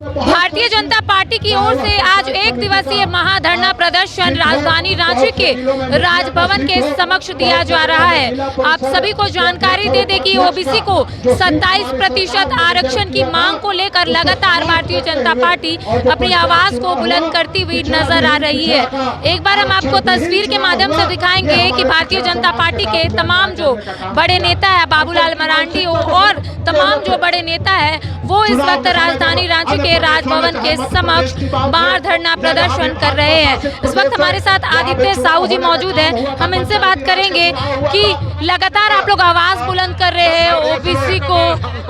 Bharatiya Janata party की ओर से आज एक दिवसीय महाधरना प्रदर्शन राजधानी रांची के राजभवन के समक्ष दिया जा रहा है। आप सभी को जानकारी दे दें कि ओबीसी को 27% आरक्षण की मांग को लेकर लगातार भारतीय जनता पार्टी अपनी आवाज को बुलंद करती हुई नजर आ रही है। एक बार हम आपको तस्वीर के माध्यम से दिखाएंगे कि भारतीय जनता पार्टी के तमाम जो बड़े नेता है, बाबूलाल मरांडी और तमाम जो बड़े नेता है, वो इस वक्त राजधानी रांची के राजभवन के समक्ष महाधरना प्रदर्शन कर रहे हैं। इस वक्त हमारे साथ आदित्य साहू जी मौजूद हैं। हम इनसे बात करेंगे कि लगातार आप लोग आवाज बुलंद कर रहे हैं ओबीसी को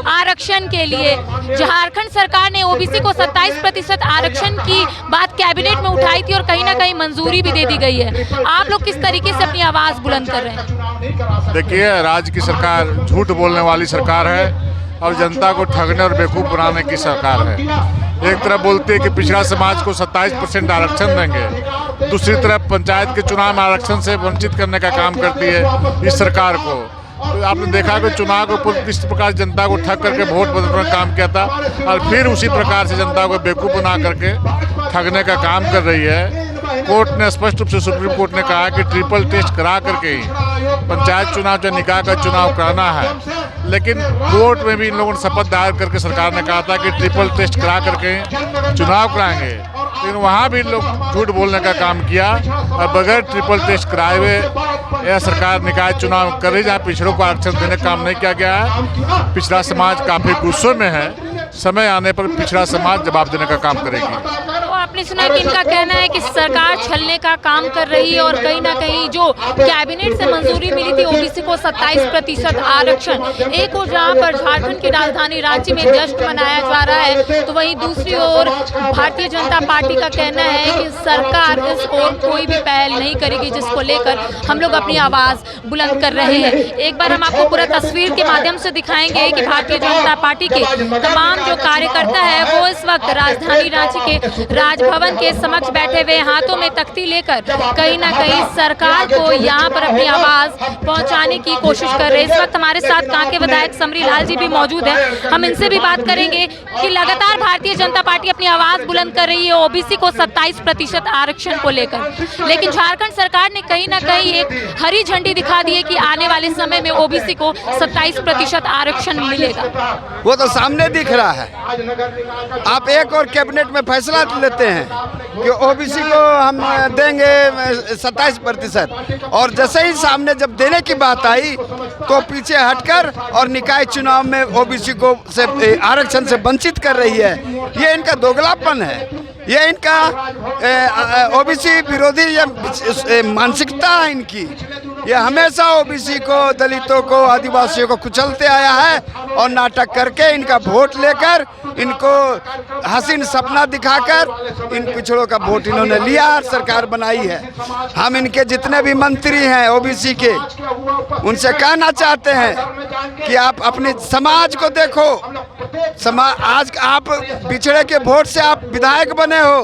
आरक्षण के लिए। झारखंड सरकार ने ओबीसी को 27% आरक्षण की बात कैबिनेट में उठाई थी और कहीं ना कहीं मंजूरी भी दे दी गई है। आप लोग किस तरीके से अपनी आवाज बुलंद कर रहे हैं? देखिए, राज्य की सरकार झूठ बोलने वाली सरकार है और जनता को ठगने और बेवकूफ़ बनाने की सरकार है। एक तरफ बोलती है कि पिछड़ा समाज को 27% आरक्षण देंगे, दूसरी तरफ पंचायत के चुनाव में आरक्षण से वंचित करने का काम करती है इस सरकार को। तो आपने देखा कि चुनाव को इस प्रकार जनता को ठग करके वोट बदलने का काम किया था और फिर उसी प्रकार से जनता को बेवकूफ़ बना करके ठगने का काम कर रही है। कोर्ट ने स्पष्ट रूप से, सुप्रीम कोर्ट ने कहा कि ट्रिपल टेस्ट करा करके ही पंचायत चुनाव या निकाह का चुनाव कराना है। लेकिन कोर्ट में भी इन लोगों ने शपथ दायर करके सरकार ने कहा था कि ट्रिपल टेस्ट करा करके चुनाव कराएंगे, लेकिन वहाँ भी लोग झूठ बोलने का काम किया और बगैर ट्रिपल टेस्ट कराए हुए यह सरकार निकाय चुनाव कर रही, जहाँ पिछड़ों को आरक्षण देने का काम नहीं किया गया है। पिछड़ा समाज काफ़ी गुस्से में है, समय आने पर पिछड़ा समाज जवाब देने का काम करेगी। आपने सुना कि इनका कहना है कि सरकार छलने का काम कर रही है और कहीं ना कहीं जो कैबिनेट से मंजूरी मिली थी ओबीसी को 27% आरक्षण, एक और जहां पर झारखंड की राजधानी रांची में जश्न मनाया जा रहा है, तो वहीं दूसरी ओर भारतीय जनता पार्टी का कहना है कि सरकार इस ओर कोई भी पहल नहीं करेगी, जिसको लेकर हम लोग अपनी आवाज बुलंद कर रहे हैं। एक बार हम आपको पूरा तस्वीर के माध्यम से दिखाएंगे कि भारतीय जनता पार्टी के तमाम जो कार्यकर्ता है वो इस वक्त राजधानी रांची के राजभवन के समक्ष बैठे हुए हाथों में तख्ती लेकर कहीं ना कहीं सरकार को यहाँ पर अपनी आवाज पहुंचाने की कोशिश कर रहे हैं। इस वक्त हमारे साथ कांके विधायक समरी लाल जी भी मौजूद हैं। हम इनसे भी बात करेंगे कि लगातार भारतीय जनता पार्टी अपनी आवाज बुलंद कर रही है ओबीसी को 27% आरक्षण को लेकर, लेकिन झारखंड सरकार ने कहीं ना कहीं एक हरी झंडी दिखा दी है कि आने वाले समय में ओबीसी को 27% आरक्षण मिलेगा। वो तो सामने दिख रहा है। आप एक और कैबिनेट में फैसला लेते हैं कि ओबीसी को हम देंगे 27%, और जैसे ही सामने जब देने की बात आई तो पीछे हटकर और निकाय चुनाव में ओबीसी को से आरक्षण से वंचित कर रही है। ये इनका दोगलापन है, ये इनका ओबीसी विरोधी ये मानसिकता है इनकी। ये हमेशा ओबीसी को, दलितों को, आदिवासियों को कुचलते आया है और नाटक करके इनका वोट लेकर, इनको हसीन सपना दिखाकर इन पिछड़ों का वोट इन्होंने लिया और सरकार बनाई है। हम इनके जितने भी मंत्री हैं ओबीसी के, उनसे कहना चाहते हैं कि आप अपने समाज को देखो। आज आप पिछड़े के वोट से आप विधायक बने हो,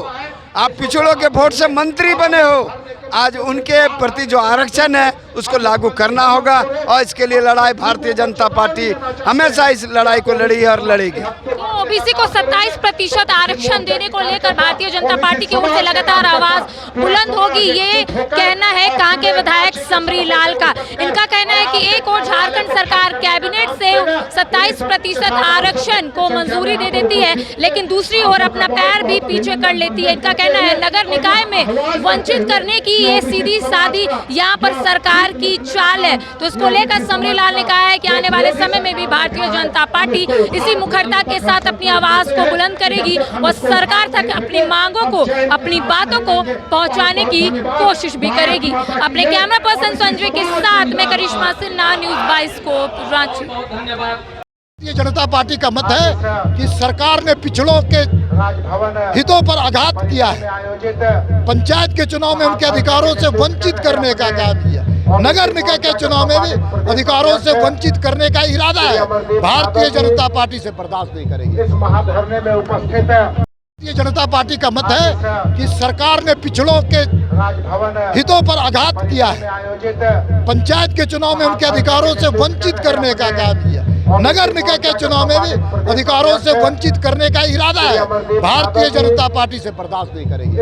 आप पिछड़ों के वोट से मंत्री बने हो। आज उनके प्रति जो आरक्षण है उसको लागू करना होगा और इसके लिए लड़ाई भारतीय जनता पार्टी हमेशा इस लड़ाई को लड़ी है और लड़ेगी। तो ओबीसी को 27% आरक्षण देने को लेकर भारतीय जनता पार्टी की ओर से लगातार आवाज बुलंद होगी, ये कहना है कांके विधायक समरी लाल का। इनका कहना है कि एक और झारखंड सरकार कैबिनेट से 27% आरक्षण को मंजूरी दे देती है, लेकिन दूसरी ओर अपना पैर भी पीछे कर लेती है। इनका कहना है नगर निकाय में वंचित करने की ये सीधी सादी यहाँ पर सरकार की चाल है। तो इसको लेकर समरी लाल ने कहा है कि आने वाले समय में भी भारतीय जनता पार्टी इसी मुखरता के साथ अपनी आवाज को बुलंद करेगी और सरकार तक अपनी मांगों को, अपनी बातों को पहुंचाने की कोशिश भी करेगी। अपने कैमरा पर्सन संजय के साथ मैं करिश्मा Sinha, news bioscope, Ranchi. Bharatiya Janata party का मत है कि सरकार ने पिछड़ों के हितों पर आघात किया है। पंचायत के चुनाव में उनके अधिकारों से वंचित करने का काम किया, नगर निकाय के चुनाव में भी अधिकारों से वंचित करने का इरादा है। भारतीय जनता पार्टी से बर्दाश्त नहीं करेगी। इस महाधरने में उपस्थित भारतीय जनता पार्टी का मत है कि सरकार ने पिछड़ों के हितों पर आघात किया है। पंचायत के चुनाव में उनके अधिकारों से वंचित करने का काम किया, नगर निकाय के चुनाव में भी अधिकारों से वंचित करने का इरादा है। भारतीय जनता पार्टी से बर्दाश्त नहीं करेगी।